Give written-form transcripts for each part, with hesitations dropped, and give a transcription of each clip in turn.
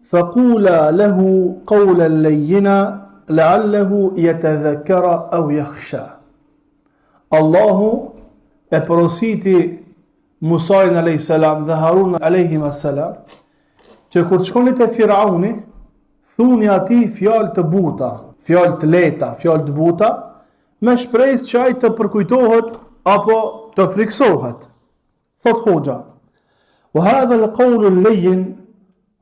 faqula lahu qawlan layyina la'allahu yatadhakkara aw yakhsha. Allahu e porositi Musajin a.s. dhe Harun a.s. që kur të shkoni te Firauni, thuni ati fjalë të buta, fjalë të lehta, fjalë të buta, me shpresë që ai të përkujtohet apo të friksohet. Thot Hoxha: "Wa hadha al-qawl al-layyin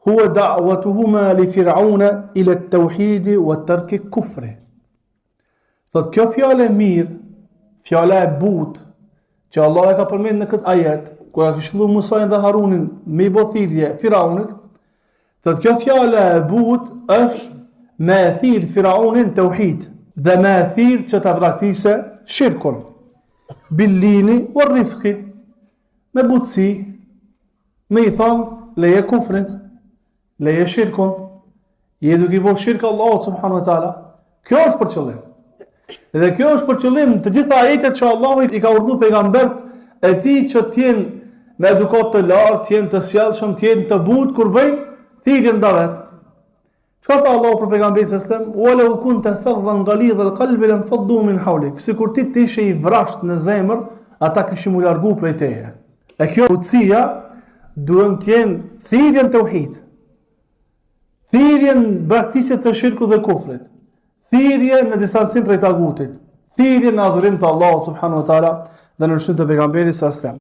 huwa da'watuhuma li Fir'auna ila at-tauhid wa tark al-kufr." Thot kjo fjalë e mirë, fjala e butë që Allah e ka përmendur në këtë ajet, kur ka këshilluar Musajin dhe Harunin me i bë thirrje Firaunit, thot kjo fjala e butë është me e thirr Firaunin tauhid dhe me e thirr që ta praktise shirkun, billini o rifki, me butësi, me i thonë leje kufrin, leje shirkun, je duke i bërë shirkë Allahut subhanahu wa taala. Kjo është për qëllim. Dhe kjo është për qëllim të gjitha ajetet që Allahu i ka urdhëruar pejgambert e tij që të jenë me edukat të lartë, të jenë të sjellshëm, të jenë të butë kur bëjnë thirrjen davet. Çfarë tha Allahu për pejgamberin sallallahu alajhi wasallam? "Wa law kunta faddan ghalidha al-qalbi lanfaddu min hawlik." Sikur ti të ishe i vrasht në zemër, ata kishin u largu prej teje. E kjo butësia duhet të jenë thirrjen tauhid, thirrjen praktikë të shirkut dhe kufrit, thirrje në distancim prej tagutit, thirrje në adhurim të Allahut subhanahu wa taala dhe në rrugën e pejgamberit sallallahu alajhi wasallam.